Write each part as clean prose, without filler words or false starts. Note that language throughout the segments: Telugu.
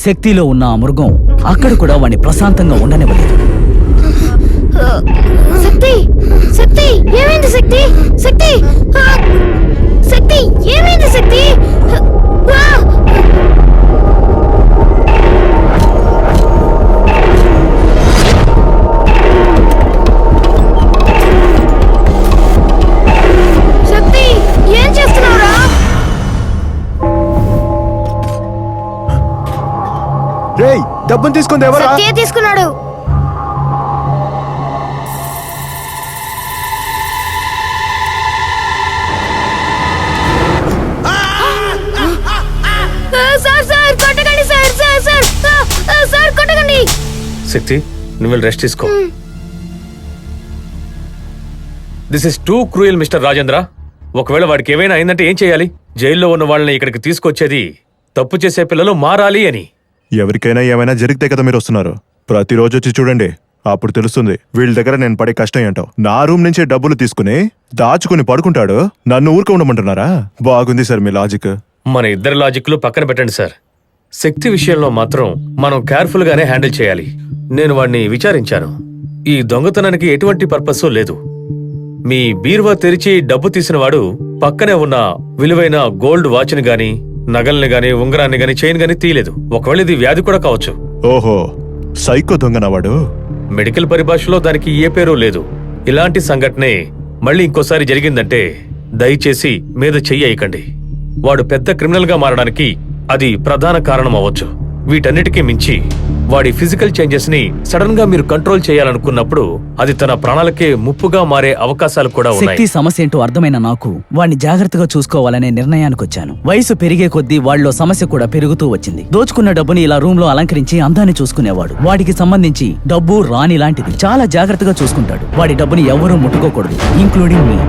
శక్తిలో ఉన్న ఆ మృగం అక్కడ కూడా వాణ్ణి ప్రశాంతంగా ఉండనివ్వలేదు. శక్తి శక్తి ఏమైంది శక్తి శక్తి శక్తి ఏమైంది శక్తి శక్తి ఏం చేస్తున్నావురా? రేయ్ డబ్బును తీసుకుంది ఎవరా? శక్తియే తీసుకున్నాడు. శక్తి నువ్వు రెస్ట్ తీసుకో. This is two cruel mister Rajendra. ఒకవేళ వాడికి ఏమైనా అయిందంటే ఏం చేయాలి? జైల్లో ఉన్న వాళ్ళని ఇక్కడికి తీసుకొచ్చేది తప్పు చేసే పిల్లలు మారాలి అని. ఎవరికైనా ఏమైనా జరిగితే కదా మీరు వస్తున్నారు. ప్రతిరోజు వచ్చి చూడండి, అప్పుడు తెలుస్తుంది వీళ్ళ దగ్గర నేను పడే కష్టం ఏంటో. నా రూమ్ నుంచే డబ్బులు తీసుకుని దాచుకుని పడుకుంటాడు, నన్ను ఊరుకు ఉండమంటున్నారా? బాగుంది సార్ మీ లాజిక్. మన ఇద్దరి లాజిక్లు పక్కన పెట్టండి సార్. శక్తి విషయంలో మాత్రం మనం కేర్ఫుల్ గానే హ్యాండిల్ చేయాలి. నేను వాడిని విచారించాను. ఈ దొంగతనానికి ఎటువంటి పర్పస్ లేదు. మీ బీరువా తెరిచి డబ్బు తీసిన వాడు పక్కనే ఉన్న విలువైన గోల్డ్ వాచ్ని గాని, నగల్ని గాని, ఉంగరాన్ని గాని, చైన్ గాని తీయలేదు. ఒకవేళ ఇది వ్యాధి కూడా కావచ్చు. ఓహో, సైకో దొంగనవాడు. మెడికల్ పరిభాషలో దానికి ఏ పేరు లేదు. ఇలాంటి సంఘటనే మళ్ళీ ఇంకోసారి జరిగిందంటే దయచేసి మీద చెయ్యకండి. వాడు పెద్ద క్రిమినల్ గా మారడానికి అది ప్రధాన కారణం అవ్వచ్చు. వీటన్నిటికీ మించి వాడి ఫిజికల్ చేంజెస్ ని సడన్ గా మీరు కంట్రోల్ చేయాలనుకున్నప్పుడు అది తన ప్రాణాలకే ముప్పుగా మారే అవకాశాలు కూడా ఉన్నాయి. శక్తి సమస్య ఏంటో అర్థమైన నాకు వాణ్ణి జాగ్రత్తగా చూసుకోవాలనే నిర్ణయానికి వచ్చాను. వయసు పెరిగే కొద్దీ వాళ్ళలో సమస్య కూడా పెరుగుతూ వచ్చింది. దోచుకున్న డబ్బుని ఇలా రూమ్ లో అలంకరించి అందాన్ని చూసుకునేవాడు. వాడికి సంబంధించి డబ్బు రాణి లాంటిది. చాలా జాగ్రత్తగా చూసుకుంటాడు. వాడి డబ్బుని ఎవరూ ముట్టుకోకూడదు, ఇంక్లూడింగ్ మీ.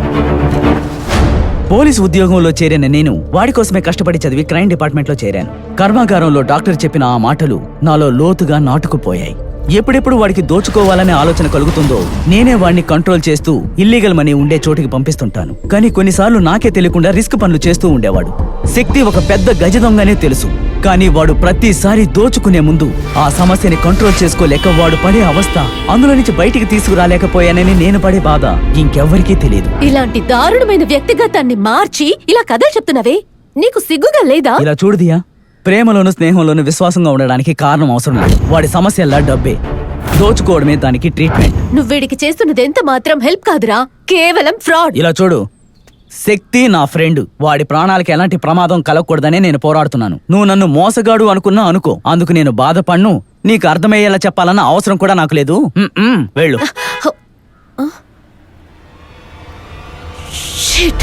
పోలీసు ఉద్యోగంలో చేరిన నేను వాడి కోసమే కష్టపడి చదివి క్రైమ్ డిపార్ట్మెంట్లో చేరాను. కర్మాగారంలో డాక్టర్ చెప్పిన ఆ మాటలు నాలో లోతుగా నాటుకుపోయాయి. ఎప్పుడెప్పుడు వాడికి దోచుకోవాలనే ఆలోచన కలుగుతుందో నేనే వాడిని కంట్రోల్ చేస్తూ ఇల్లీగల్ మనీ ఉండే చోటికి పంపిస్తుంటాను. కానీ కొన్నిసార్లు నాకే తెలియకుండా రిస్క్ పనులు చేస్తూ ఉండేవాడు. శక్తి ఒక పెద్ద గజ దొంగనే తెలుసు, కానీ వాడు ప్రతిసారి దోచుకునే ముందు ఆ సమస్యని కంట్రోల్ చేసుకోలేక వాడు పడే అవస్థ, అందులో నుంచి బయటికి తీసుకురాలేకపోయానని నేను పడే బాధ ఇంకెవ్వరికీ తెలియదు. ఇలాంటి దారుణమైన వ్యక్తిగతాన్ని మార్చి ఇలా కథలు చెప్తున్నావే, నీకు సిగ్గుగా లేదా? ఇలా చూడదియా, ప్రేమలోను స్నేహంలోను విశ్వాసంగా ఉండడానికి కారణం అవసరం లేదు. వాడి సమస్యల్లా డబ్బే, దోచుకోవడమే దానికి ట్రీట్మెంట్. నువ్వేడికి చేస్తున్నది ఎంత మాత్రం హెల్ప్ కాదురా, కేవలం ఫ్రాడ్. ఇలా చూడు, శక్తి నా ఫ్రెండ్. వాడి ప్రాణాలకి ఎలాంటి ప్రమాదం కలగకూడదనే నేను పోరాడుతున్నాను. నువ్వు నన్ను మోసగాడు అనుకున్నా అనుకో, అందుకు నేను బాధపడ్ను. నీకు అర్థమయ్యేలా చెప్పాలన్న అవసరం కూడా నాకు లేదు. వెళ్ళు. Shit.